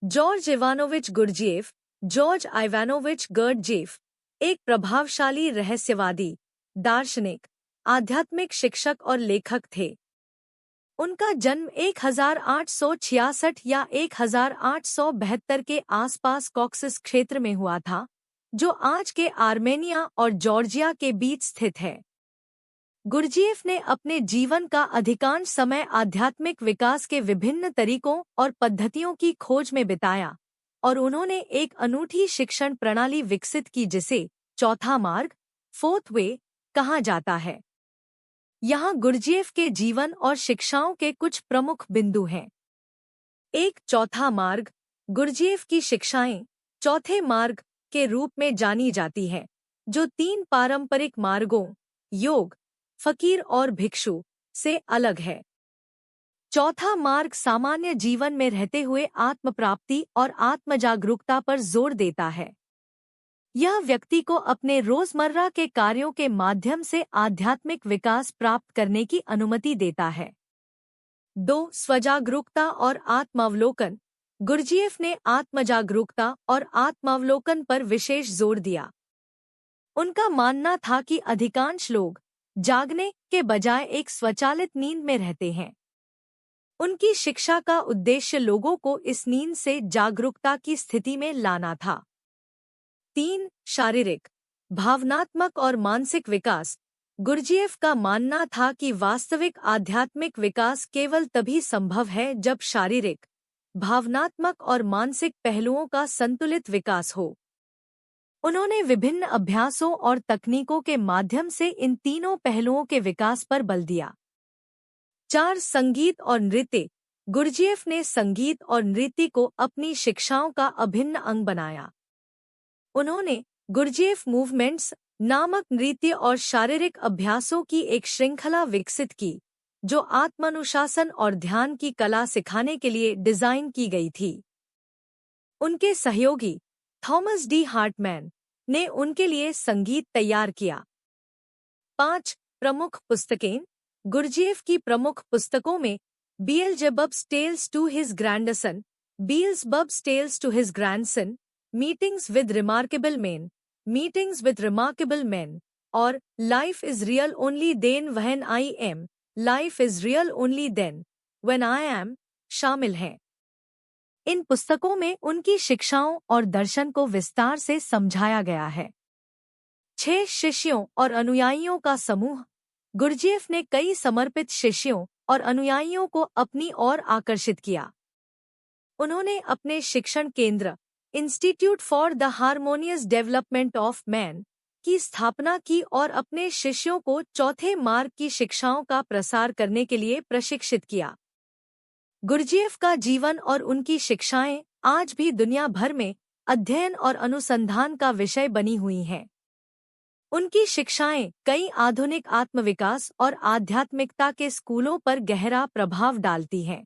George Ivanovich गुरजिएफ, George Ivanovich गुरजिएफ, एक प्रभावशाली रहस्यवादी, दार्शनिक, आध्यात्मिक शिक्षक और लेखक थे। उनका जन्म 1866 या 1872 के आसपास कॉक्सस क्षेत्र में हुआ था, जो आज के आर्मेनिया और जॉर्जिया के बीच स्थित है। गुरजिएफ ने अपने जीवन का अधिकांश समय आध्यात्मिक विकास के विभिन्न तरीकों और पद्धतियों की खोज में बिताया, और उन्होंने एक अनूठी शिक्षण प्रणाली विकसित की जिसे चौथा मार्ग, फोर्थ वे, कहा जाता है। यहाँ गुरजिएफ के जीवन और शिक्षाओं के कुछ प्रमुख बिंदु हैं। एक, चौथा मार्ग। गुरजिएफ की शिक्षाएं चौथे मार्ग के रूप में जानी जाती हैं, जो 3 पारंपरिक मार्गों, योग, फकीर और भिक्षु, से अलग है। चौथा मार्ग सामान्य जीवन में रहते हुए आत्मप्राप्ति और आत्मजागरूकता पर जोर देता है। यह व्यक्ति को अपने रोजमर्रा के कार्यों के माध्यम से आध्यात्मिक विकास प्राप्त करने की अनुमति देता है। 2, स्वजागरूकता और आत्मावलोकन। गुरजिएफ ने आत्मजागरूकता और आत्मावलोकन पर विशेष जोर दिया। उनका मानना था कि अधिकांश लोग जागने के बजाय एक स्वचालित नींद में रहते हैं। उनकी शिक्षा का उद्देश्य लोगों को इस नींद से जागरूकता की स्थिति में लाना था। 3, शारीरिक, भावनात्मक और मानसिक विकास। गुरजिएफ का मानना था कि वास्तविक आध्यात्मिक विकास केवल तभी संभव है जब शारीरिक, भावनात्मक और मानसिक पहलुओं का संतुलित विकास हो। उन्होंने विभिन्न अभ्यासों और तकनीकों के माध्यम से इन तीनों पहलुओं के विकास पर बल दिया। 4, संगीत और नृत्य। गुरजिएफ ने संगीत और नृत्य को अपनी शिक्षाओं का अभिन्न अंग बनाया। उन्होंने गुरजिएफ मूवमेंट्स नामक नृत्य और शारीरिक अभ्यासों की एक श्रृंखला विकसित की, जो आत्मानुशासन और ध्यान की कला सिखाने के लिए डिजाइन की गई थी। उनके सहयोगी थॉमस डी हार्टमैन ने उनके लिए संगीत तैयार किया। 5, प्रमुख पुस्तकें। गुरजिएफ की प्रमुख पुस्तकों में Beelzebub's tales to his grandson, Beelzebub's tales to his grandson, meetings with remarkable man, meetings with remarkable man और life is real only then when I am, life is real only then when I am शामिल हैं। इन पुस्तकों में उनकी शिक्षाओं और दर्शन को विस्तार से समझाया गया है। 6, शिष्यों और अनुयायियों का समूह। गुरजिएफ ने कई समर्पित शिष्यों और अनुयायियों को अपनी ओर आकर्षित किया। उन्होंने अपने शिक्षण केंद्र institute for the harmonious development of man की स्थापना की और अपने शिष्यों को चौथे मार्ग की शिक्षाओं का प्रसार करने के लिए प्रशिक्षित किया। गुरजिएफ का जीवन और उनकी शिक्षाएं आज भी दुनिया भर में अध्ययन और अनुसंधान का विषय बनी हुई हैं। उनकी शिक्षाएं कई आधुनिक आत्मविकास और आध्यात्मिकता के स्कूलों पर गहरा प्रभाव डालती हैं।